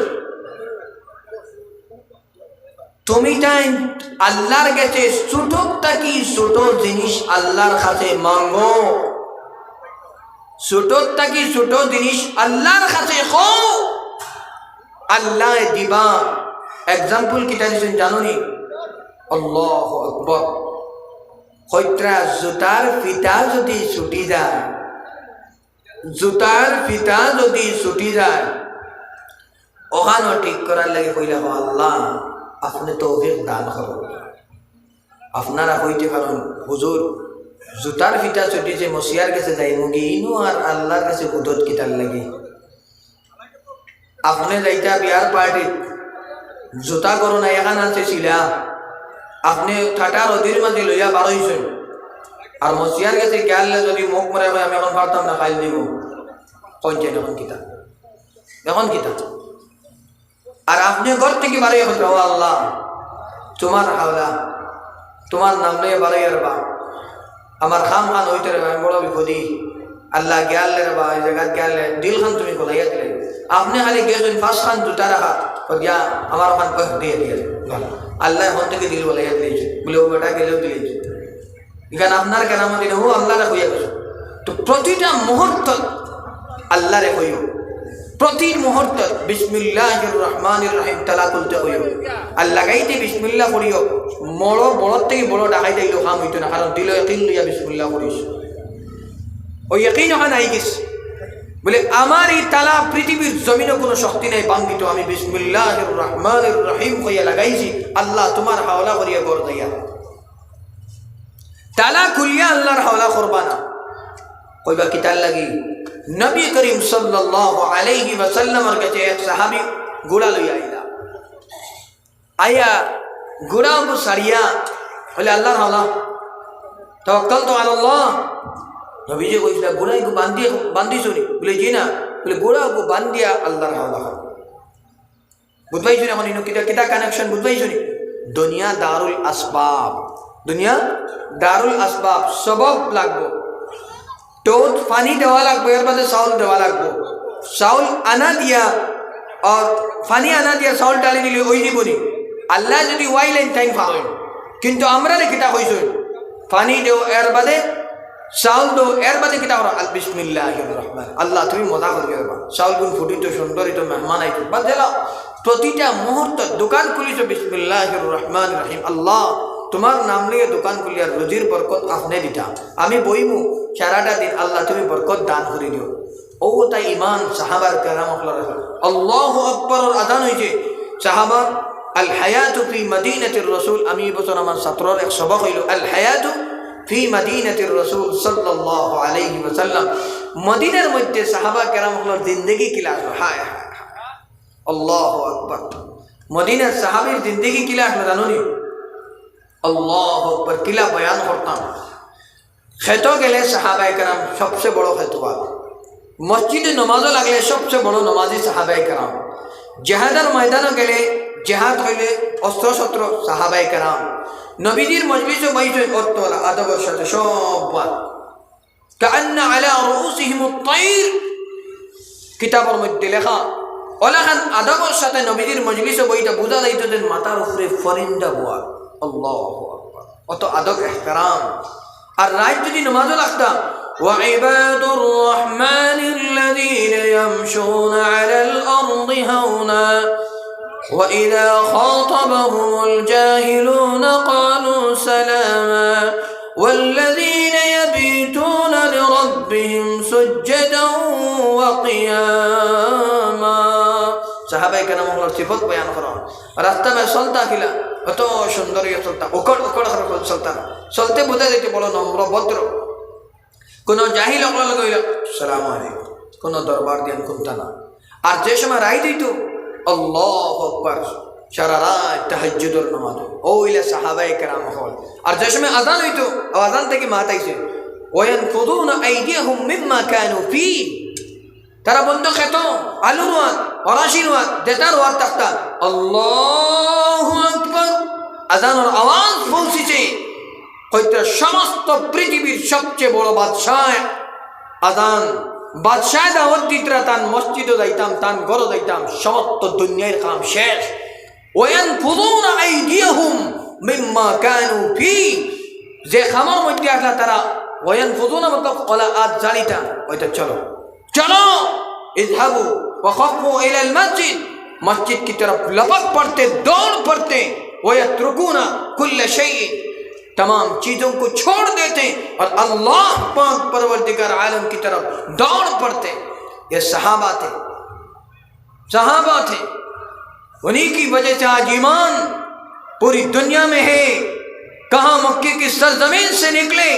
তুমি তাই আল্লাহর কাছে ছোটটা কি ছোট জিনিস আল্লাহর কাছে মাঙ্গো ছোটটা কি ছোট জিনিস আল্লাহর কাছে খাও আল্লাহ দিবা एग्जांपल কিটা দিছেন জানোনি আল্লাহু আকবার কইত্রা জুতার ফিতা যদি ছুটি যায় জুতার ফিতা যদি ছুটি যায় ওখানে ঠিক করার লাগে কইলা আল্লাহ আপনি তৌফিক দান করুন আপনারা কইতে পারেন হুজুর জুতার ফিতা ছুটিছে মসিয়ার কাছে যাই মুগি ইনু আর আল্লাহর কাছে কুদরত কিতার লাগে আপনি যাইতা বিয়ার পার্টি জুতা করো না এখান আছে ছিলা আপনি ঠাটার অধীর মাঝে লইয়া বারোইছেন আর মসিয়ার কাছে গেলে যদি মুখ মরে আমি এখন পারতাম না খাইল দিব পঞ্চায়েত এখন কিতা এখন কিতা আর আপনি ঘর থেকে বাড়িয়ে হচ্ছে ও আল্লাহ তোমার হাওলা তোমার নাম লইয়া বাড়াইয়া বা আমার খাম খান হইতে রে আমি বড় বিপদী আল্লাহ গেলে রে বা এই জায়গা গেলে দিল খান তুমি খোলাইয়া দিলে আপনি খালি গেছেন ফার্স্ট খান জুতা রাখা গিয়া আমার ওখান দিয়ে দিয়ে আল্লাহ এখন থেকে দিল বলাইয়া দিয়েছে বলে ও বেটা গেলেও দিয়েছে এখানে আপনার কেরামত দিনে ও আল্লাহরে হইয়া গেছে তো প্রতিটা মুহূর্ত আল্লাহরে হইও প্রতি মুহূর্ত বিসমিল্লাহির রহমানির রহিম তালা খুলতে হইও আর লাগাইতে বিসমিল্লাহ করিও বড় বড় থেকে বড় ডাকাইতে এলো কাম হইতো না কারণ দিল ইয়াকিন লইয়া বিসমিল্লাহ করিস ওই ইয়াকিন ওখানে আই গেছে বলে আমার এই তালা পৃথিবীর জমিনে কোনো শক্তি নাই বাঙ্গিত আমি বিসমিল্লাহির রহমানির রহিম কইয়া লাগাইছি আল্লাহ তোমার হাওলা করিয়া গড় দিয়া তালা খুলিয়া আল্লাহর হাওলা করবা না কইবা কি তার লাগি নবী করিম সাল্লাল্লাহু আলাইহি ওয়াসাল্লামের কাছে এক সাহাবী ঘোড়া লইয়া আইলা আয়া ঘোড়া কো সারিয়া বলে আল্লাহর হাওলা তাওয়াক্কালতু আলাল্লাহ নবীজি কইলা ঘোড়া কো বান্ধিছো নি বলে জি না বলে ঘোড়া কো বান্ধিয়া আল্লাহর হাওলা বুঝবাইছো এখন ইনো কিটা কানেকশন বুঝবাইছো নি দুনিয়া দারুল আসবাব দুনিয়া দারুল আসবাব সবব লাগবো টোট পানি দেওয়া লাগবে এর মধ্যে চাউল দেওয়া লাগবে চাউল আনা দিয়া আর পানি আনা দিয়া চাউল ডালি দিলে ওই দিবনি আল্লাহ যদি ওয়াইলেন টাইম পাবেন কিন্তু আমরা কিতা কইছো পানি দেও এর বাদে চাউল দেও এর বাদে কিতা করো আল বিসমিল্লাহির রহমান আল্লাহ তুমি মজা করে দেবা চাউল গুণ ফুটিত সুন্দরিত মেহমান আইতো বাদ দিলা প্রতিটা মুহূর্ত দোকান খুলিছো বিসমিল্লাহির রহমানির রহিম আল্লাহ তোমার নাম নিয়ে দোকান খুলিয়া রুজির বরকত আপনি দিতা আমি বইমু সারাটা দিন আল্লাহ তুমি বরকত দান করে দিও ও তাই ইমান সাহাবার কেরাম আল্লাহু আকবার আযান হইছে সাহাবা আল হায়াতু ফি মদিনাতির রাসূল আমি বছর আমার ছাত্রর এক সবক হইল আল হায়াতু ফি মদিনাতির রাসূল সাল্লাল্লাহু আলাইহি ওয়াসাল্লাম মদিনার মধ্যে সাহাবা কেরামগুলোর জিন্দেগি কিলা হায় হায় আল্লাহু আকবার মদিনার সাহাবীর জিন্দেগি কিলা জানো নি আল্লাহু আকবার কিলা বয়ান করতাম খেতো গেলে সাহাবায়ে কেরাম সবচেয়ে বড় খেতোয়াল মসজিদে নমাজও লাগলে সবচেয়ে বড় নমাজি সাহাবায়ে কেরাম জিহাদের ময়দানে গেলে জিহাদ হইলে অস্ত্র শস্ত্র সাহাবায়ে কেরাম নবীজির মজলিসে বইছেন অর্থওয়ালা আদবের সাথে সব কান্না আলা রুউসিহিমুত তাইর কিতাবের মধ্যে লেখা ওলাখান আদবের সাথে নবীজির মজলিসে বইটা বোঝা যাইত যে মাথার উপরে ফরিন্দা বোয়া আল্লাহু আকবার অত আদব ইহতিরাম আর রাত যদি নামাজও লাগতাম وعباد الرحمن الذين يمشون على الأرض هونا وإذا خاطبهم الجاهلون قالوا سلاما والذين يبيتون لربهم سجدا وقياما সাহাবায়ে কেরামের সিফত বয়ান করা রাস্তা মে চলতা কিলা অত সুন্দর চলতা ওকড় ওকড় করে চলতা চলতে বোঝা যেতে বড় নম্র ভদ্র কোন জাহিল অকল কইল আসসালামু আলাইকুম কোন দরবার জ্ঞান কোনটা না আর যে সময় রাই দিত আল্লাহু আকবার সারা রাত তাহাজ্জুদের নামাজ ওইলা সাহাবায়ে কেরাম হল আর যে সময় আযান হইতো আযান থেকে মাতাইছে ওয়ায়ানফুদুনা আইদিয়াহুম মিম্মা কানু ফি তারা বন্ধ খেত আলুর ওয়াত অরাশির ওয়াত দেতার ওয়াত তাকতা আল্লাহু আকবার আযানের আওয়াজ পৌঁছেছে হয়তো সমস্ত পৃথিবীর সবচেয়ে বড় বাদশাহ আযান বাদশাহ দাওয়াত দিতরা তান মসজিদে যাইতাম তান ঘরে যাইতাম সমস্ত দুনিয়ার কাম শেষ ওয়ায়ানফুদুনা আইদিয়াহুম মিম্মা কানু ফি যে খামার মধ্যে আসলা তারা ওয়ায়ানফুদুনা মতলব কলা আজ জালিতা ওইটা চলো चलो इज़हाबू वक़फ़ू इलल मस्जिद मस्जिद की तरफ लपक पड़ते दौड़ पड़ते वयत्रुकूना कुल्ल शैइन तमाम चीज़ों को छोड़ देते और अल्लाह पाक परवरदिगार आलम की तरफ दौड़ पड़ते ये सहाबा थे उन्हीं की वजह से आज ईमान पूरी दुनिया में है कहाँ मक्के की सरजमीन से निकले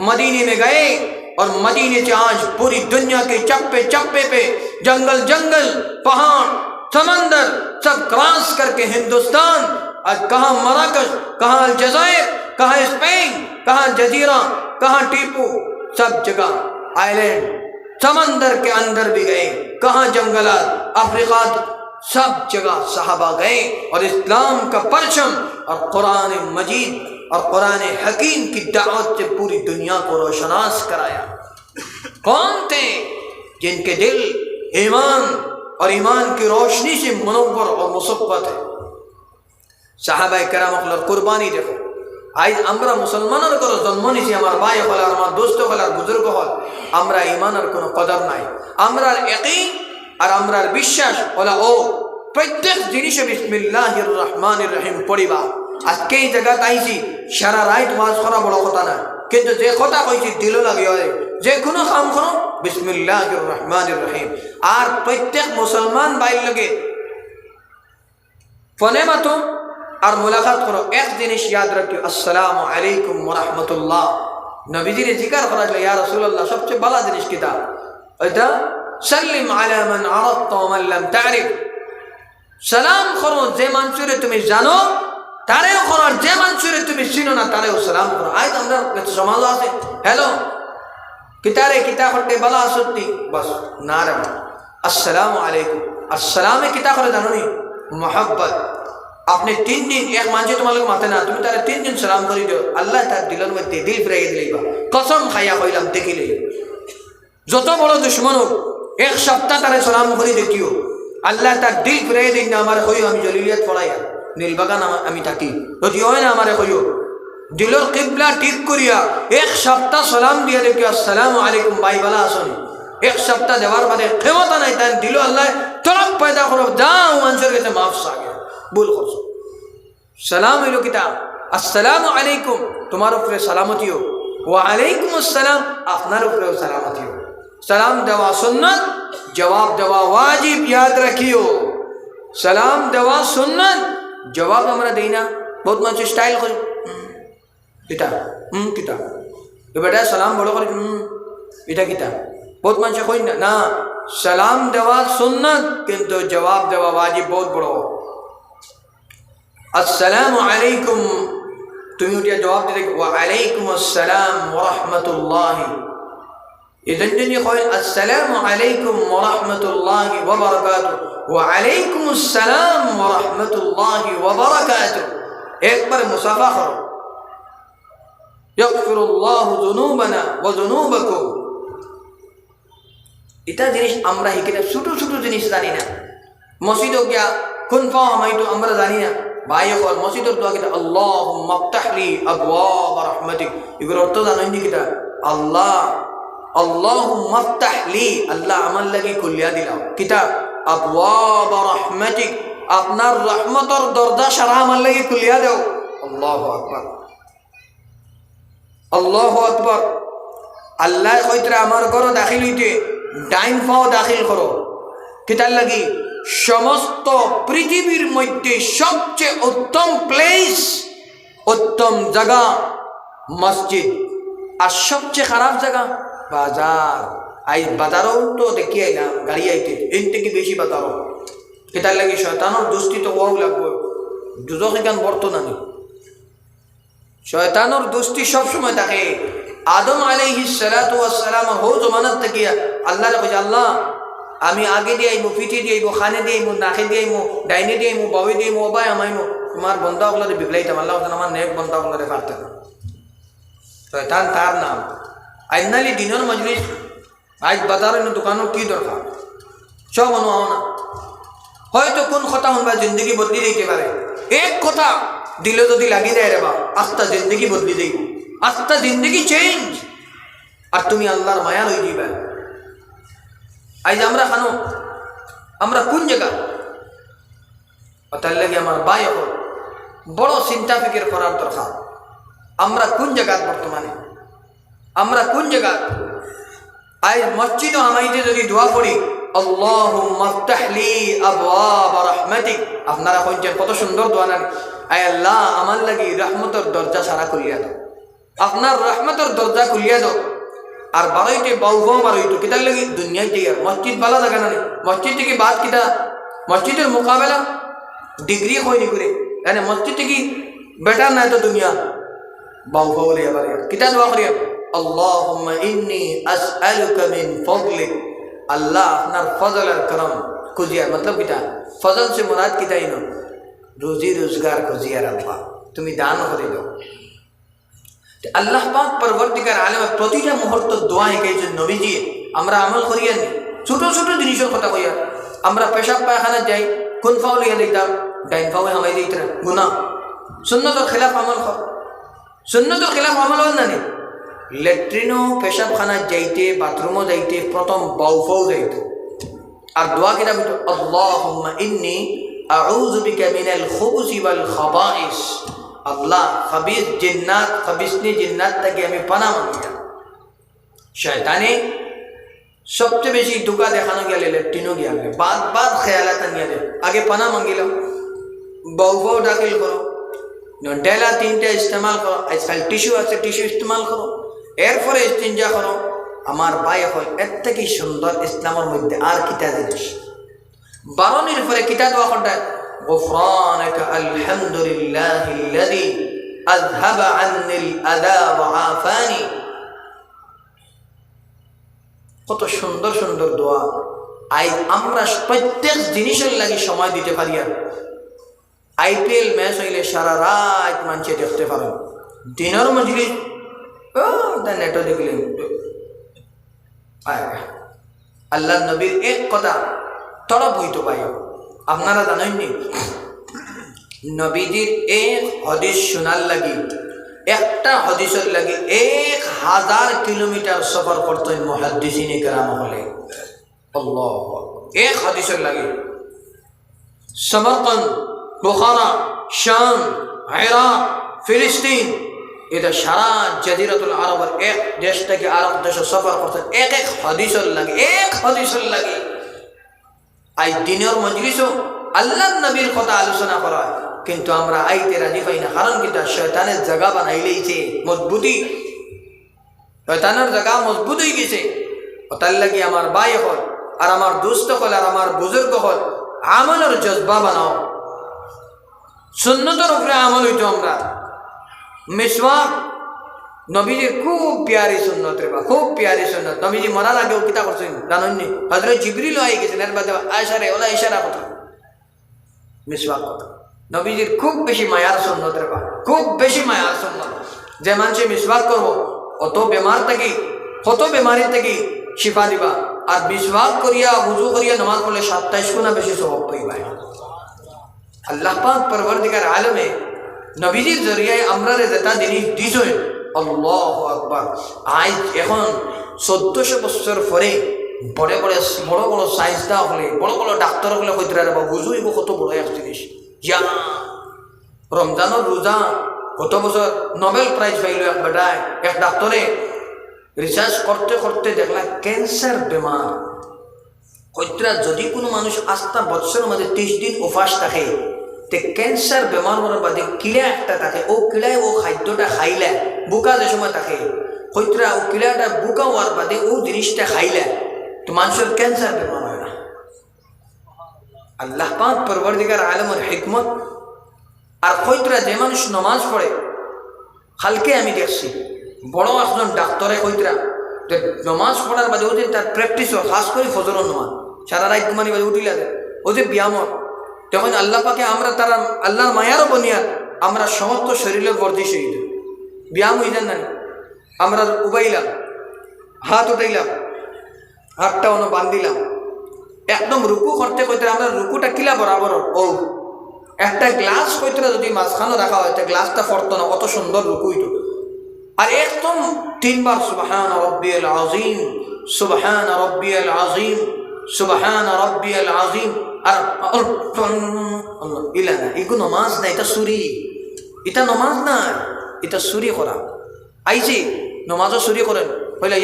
मदीने में गए और मदीने से आज पूरी दुनिया के चप्पे चप्पे पे जंगल जंगल पहाड़ समंदर सब क्रॉस करके हिंदुस्तान, आज कहाँ मराकश, कहाँ अलजायर, कहाँ स्पेन, कहाँ जजीरा, कहाँ टीपू, सब जगह आइलैंड, समंदर के अंदर भी गए, कहाँ जंगलात, अफ्रीका, सब जगह सहाबा गए और इस्लाम का परचम और कुरान मजीद और कुरान हकीम की दावत से पूरी दुनिया को रोशनास कराया। कौन थे? जिनके दिल ईमान और ईमान की रोशनी से मुनव्वर और मुसब्बत है। साहबाए केराम कुर्बानी देखो। आज আমরা মুসলমানের ঘরে জন্ম নিয়েছি, আমার ভাই হল, আমার দোস্ত হল, আর বুজুর্গ হল, আমরা ইমানের কোনো কদর নাই। আমরা ইয়াকিন আর আমরা বিশ্বাস হলো ও প্রত্যেক জিনিসে বিসমিল্লাহির রহমানির রহিম পড়িবা। আজকে এই জায়গায় আইছি, সারা রাত ওয়াজ করা বড় কথা না, কিন্তু যে কথা কইছি দিল লাগে হয়, যে কোনো কাম করো বিসমিল্লাহির রহমানির রহিম। আর প্রত্যেক মুসলমান ভাই লগে ফোনে মাতো আর মুলাকাত করো, এক জিনিস ইয়াদ রাখিও, আসসালামু আলাইকুম ওয়া রাহমাতুল্লাহ। নবীজির জিকির করা ইয়া রাসূলুল্লাহ সবচেয়ে ভালো জিনিস কিটা? এটা সাল্লিম আলা মান আরাফতা ওয়া মান লাম তা'রিফ। সালাম করো যে মানুষরে তুমি জানো তারেও করো, আর যে মানুষরে তুমি চিনো না তারেও সালাম করো। আজ আমরা সমাজ আছে হ্যালো কিতারে কিতা করতে ভালো আসতি বাস না রে আসসালামু আলাইকুম। আসসালামে কিতা করে জানো নি? মোহাব্বত। আপনি 3 দিন এক মানুষ তোমার মাথে না, তুমি তারা 3 দিন সালাম করে দিও, আল্লাহ তার দিলের মধ্যে দিল ফিরাইয়া দিলেইবা। কসম খাইয়া কইলাম দেখিলে যত বড় দুশ্মন হোক, এক সপ্তাহ তারা সালাম করে দেখিও, আল্লাহ তার দিল ফিরাইয়া দিন না। আমার কইও আমি জলিলিয়াত পড়াইয়া নীলবাগান আমি থাকি, যদি হয় না আমার কইও দিলর কিবলা ঠিক করিয়া এক সপ্তাহ সালাম দিয়া দেখিও, আসসালামু আলাইকুম ভাই বালা আসুন। এক সপ্তাহ দেওয়ার বাদে ক্ষমতা নাই, তাই দিল আল্লাহ তলব পয়দা করো, যাও মানুষের কাছে মাফ চাগে ভুল করছো। সালাম হইল কিতা? আসসালামু আলাইকুম, তোমার উপরে সালামতি হোক, ওয়া আলাইকুম আসসালাম, আপনার উপরেও সালামতি হোক। সালাম দেওয়া সুন্নাত, জবাব দেওয়া ওয়াজিব, ইয়াদ রাখিও। সালাম দেওয়া সুন্নাত, জবাব আমরা দেই না। বহুত মানুষ স্টাইল করি কিতা কিতা এবারে সালাম বড় করে এটা কিতা, বহুত মানুষ কই না। না, সালাম দেওয়া সুন্নাত কিন্তু জবাব দেওয়া ওয়াজিব বহুত বড়। আসসালামু আলাইকুম, তুমি উঠিয়া জবাব দিতে ওয়া আলাইকুম আসসালাম ওয়া রাহমাতুল্লাহি। ইদান যদি কই আসসালামু আলাইকুম ওয়া রাহমাতুল্লাহি ওয়া বারাকাতুহু, ওয়া আলাইকুম আসসালাম ওয়া রাহমাতুল্লাহি ওয়া বারাকাতুহু, একবার মুসাফা করো। ইয়াগফিরুল্লাহু যুনুবানা ওয়া যুনুবাকুম। এটা জিনিস আমরা এখানে ছোট ছোট জিনিস জানি না। মসজিদে গিয়া কোন পাও আমাইতো আমরা জানি না। ভাই হল মসজিদের দোয়া কিটা আল্লাহুম্মা ফতাহলি আবওয়াব রাহমাতিক, এগুলোর অর্থ জানেন নি কিটা? আল্লাহ আল্লাহুম্মা ফতাহলি, আল্লাহ আমার লাগি খুলিয়া দিলাও কিটা? আবওয়াব রাহমাতিক, আপনার রহমতের দরজা সারা আমার লাগি খুলিয়া দাও। আল্লাহু আকবার, আল্লাহু আকবার। আল্লাহ কইতরা আমার ঘর দাখিল হইতে ডাইন পাও দাখিল করো, কিতার লাগি? সমস্ত পৃথিবীর মধ্যে সবচেয়ে উত্তম প্লেস, উত্তম জায়গা মসজিদ, আর সবচেয়ে খারাপ জায়গা বাজার। আই বাজারও তো দেখি আইলাম গাড়ি আইতে, এর থেকে বেশি বাজারও। কিতার লাগি? শয়তানের দুষ্টি তো ওয়াও লাগবে, দুজক এখান বর্তমানে শয়তানের দুষ্টি সবসময় থাকে। আদম আলাইহিস সালাতু ওয়াস সালাম হো জমানাত থেকে আল্লাহর কইছে, আল্লাহ আমি আগে দিয়ে আইমু, পিঠে দিয়ে আইমু, খানে দিয়ে আইমু, নাকে দিয়ে আইমু, ডাইনে দিয়ে আইমু, বাউে দিয়ে আইমু, ওবাই আমাইমু, তোমার বন্ধা ওগুলারে বিগলাইতাম। আল্লাহ আমার নেক বন্ধা ওগুলারে পারতেন। শয়তান তার নাম। আইনালি দিনের মজলিস, আজ বাজারের দোকানের কি দরকার? সব অনুযায়ী না, হয়তো কোন কথা শুনবা জিন্দগি বদলি দিতে পারে। এক কথা দিলে যদি লাগি দেয় রে বা আস্তা জিন্দগি বদলি দেব, আস্তা জিন্দগি চেঞ্জ। আর তুমি আল্লাহর মায়া লই দিবা। আজ আমরা খানো, আমরা কোন জায়গা? তার লাগে আমার ভাই হল বড় চিন্তা ফিকির করার দরকার। আমরা কোন জায়গা বর্তমানে? আমরা কোন জায়গা? আজ মসজিদ আমাইতে যদি দোয়া করি আল্লাহুম্মা ফতাহলি আবওয়াব রাহমাতিক, আপনারা কইছেন কত সুন্দর দোয়া না? আয় আল্লাহ আমার লাগি রহমতের দরজা সারা খুলিয়া দাও, আপনার রহমতের দরজা খুলিয়া দাও। আর বারোইতে বাউবাও বারোইতো কিতার লাগি? দুনিয়াতে আর মসজিদ ভালো জায়গা না, মসজিদ থেকে বাদ কিতা মসজিদের মোকাবেলা ডিগ্রি হয়নি করে এনে মসজিদ কি বেটার নাই তো দুনিয়া বাউ বাউলে এবারে কিতা দোয়া করি আল্লাহুম্মা ইন্নী আসআলুকা মিন ফাদলিক আল্লাহ আপনার ফজল আর করম খুঁজিয়ার মতলব কিতা ফজল সে মুরাদ কিতা ইনো রুজি রোজগার খুঁজিয়ার আল্লাহ তুমি দান করে দাও আল্লাহ পাক পরবর্তীকার আলেমের প্রতিটা মুহূর্ত দোয়া শিখাইছেন নবীজি আমরা আমল করিয়া নি ছোট ছোট জিনিসের কথা কইয়া আমরা পেশাব পায়খানা যাই কোন ফাও লিয়া দিতাম ডাইন ফাও হামাই দিত না গুনাহ সুন্নতের খিলাফ আমল কর সুন্নতের খিলাফ আমল হল না নি ল্যাট্রিনও পেশাবখানা যাইতে বাথরুমও যাইতে প্রথম বাউ ফাও যাইত আর দোয়া কিনা বলতো আল্লাহুম্মা ইন্নী আউযু বিকা মিনাল খুবুসি ওয়াল খাবাইস আল্লাহ খাবিস জিন্নাত খাবিসনি জিন্নাত থেকে আমি পানাহ মাঙ্গিয়া শয়তানে সবচেয়ে বেশি ধোকা দেখানো গেলে ল্যাট্রিনও গিয়া বাদ বাদ খেয়ালাত নিয়ে দে আগে পানাহ মাঙ্গিলাম বাউ বাউ দাখিল করো ডেলা তিনটা ইস্তেমাল করো আজকাল টিস্যু আছে টিস্যু ইস্তেমাল করো এরপরে ইস্তিনজা করো আমার ভাই হল এর থেকে সুন্দর ইসলামের মধ্যে আর কিতা জিনিস বারণের পরে কিতা দোয়া করতে গুফরানাকা আলহামদুলিল্লাহিল্লাযী আযহাবা আন্নিল আযা ওয়া আফানি কত সুন্দর সুন্দর দোয়া আই আমরা প্রত্যেক জিনিসের লাগি সময় দিতে পারি আর আইপিএল ম্যাচ হইলে সারা রাত মানুষে দেখতে পারেন দিনের মজলিস নেটও দেখলেন আল্লাহ নবীর এক কথা তড়প হইতো পাই আপনারা জানেননি নবীজির এক হদিস শোনার লাগি একটা হদিসের লাগি 1000 কিলোমিটার সফর করতেন মুহাদ্দিসিনে কেরাম হলে আল্লাহ এক হদিসের লাগি সমরকন্দ বুখারা শাম ইরাক ফিলিস্তিন এটা সারা জাজিরাতুল আরবের এক দেশ থেকে আরেক দেশে সফর করতে এক এক হাদিসের লাগে আই দিনের মজলিসও আল্লাহর নবীর কথা আলোচনা করা কিন্তু আমরা আইতে রাজি পাই না কারণ কিটা শয়তানের জায়গা বানাইলেইছে মজবুতি শয়তানের জায়গা মজবুত হয়ে গেছে তার লাগি আমার ভাই হল আর আমার দোস্ত হল আর আমার বুজুর্গ হল আমলের জজবা বানাও সুন্নতের উপরে আমল হইতো আমরা মিসওয়াক নবীজির খুব প্যারি সুন্নত রে বা খুব প্যারি সুন্নত নবীজি মরার আগেও কিতা করছেন জানেননি হযরত জিবরিল আই গেছেন এর বাদে আয়েশারে ওলা ইশারা কথা মিসওয়াক কথা নবীজির খুব বেশি মায়ার সুন্নত রে বা খুব বেশি মায়ার সুন্নত যে মানুষ মিসওয়াক করবো অত বেমার থেকে কত বেমারি থেকে শিফা দিবা আর মিসওয়াক করিয়া ওযু করিয়া নামাজ পড়লে 27 গুণা বেশি সওয়াব পাইবা আল্লাহ পাক পরবর্তীকার আলমে নবীজির জরিয়ায় আমরা যেটা জিনিস দিছেন আল্লাহু আকবার আজ এখন 1400 বছর পরে বড় বড় সায়েন্সদা হলে বড় বড় ডাক্তার হলে কইতে রাখবা বুঝুই কত বড় এক জিনিস ইয়া রমজানের রোজা কত বছর নোবেল প্রাইজ পাইল এক বেটায় এক ডাক্তারে রিসার্চ করতে করতে দেখলা ক্যান্সার বেমার কইতরা যদি কোনো মানুষ আস্থা বছরের মধ্যে 30 দিন উপবাস থাকে তে ক্যান্সার বেমার হওয়ার বাদে কিলা একটা থাকে ও কিলায় ও খাদ্যটা খাইলে বুকা যে সময় থাকে কইতরা ও কিলাটা বুকা হওয়ার বাদে ও জিনিসটা খাইলে তো মানুষের ক্যান্সার বেমার হয় না আল্লাহ পাক পরবর্তীকার আলমের হিকমত আর কইতরা যে মানুষ নামাজ পড়ে কালকে আমি দেখছি বড় একজন ডাক্তারে কইতরা যে নামাজ পড়ার বাদে ওদের তার প্র্যাকটিস হয় খাস করে ফজরের নামাজ সারা রাত ঘুমানি বাদে উঠিলে ও যে ব্যায়াম তখন আল্লাহ পাকে আমরা তারা আল্লাহর মায়ারও বনিয়া আমরা সমস্ত শরীরের বর্ধিস হয়ে যাই ব্যায়াম হয়ে যান না আমরা উবাইলাম হাত উঠাইলাম হাতটা অন্য বান্ধিলাম একদম রুকু করতে কইতে আমরা রুকুটা কিলা বরাবর ও একটা গ্লাস কইতে যদি মাঝখানে রাখা হয় গ্লাসটা ফরতো না কত সুন্দর রুকু হইতো আর একদম 3 বার সুবহান রাব্বিয়াল আযীম সুবহান রাব্বিয়াল আযীম সুবহান রাব্বিয়াল আযীম আর ইলা না এগুলো নামাজ না এটা সুরি এটা নামাজ না এটা সুরি করা আইছি নামাজও সুরি করেন বলে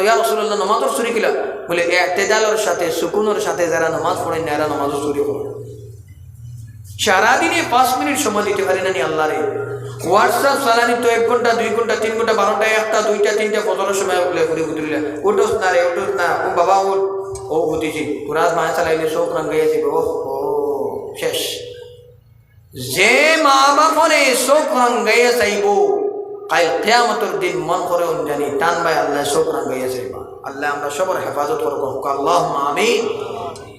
ইয়া রাসূলুল্লাহ নামাজও সুরি কিলা বলে ইতিদালের সাথে সুকুনের সাথে যারা নামাজ পড়েন না এরা নামাজও সুরি করেন সারাদিনে 5 মিনিট সময় দিতে পারি না নি আল্লাহরে হোয়াটসঅ্যাপ চালানি তো 1 ঘন্টা 2 ঘন্টা 3 ঘন্টা 12টা 1টা 2টা 3টা 15 সময় বলে ঘুরে ঘুরে ওঠোস না রে ওঠোস না ও বাবা ও ও গতিজি পুরা মায়া চালাইলে চোখ রাঙ্গাইয়া যাবে ও শেষ যে মা বাপরে চোখ রাঙ্গাইয়া চাইব কাল কিয়ামতের দিন মন করে জানি টান ভাই আল্লাহ চোখ রাঙ্গাইয়া যাইবা আল্লাহ আমরা সবার হেফাজত করবো আল্লাহুম্মা আমিন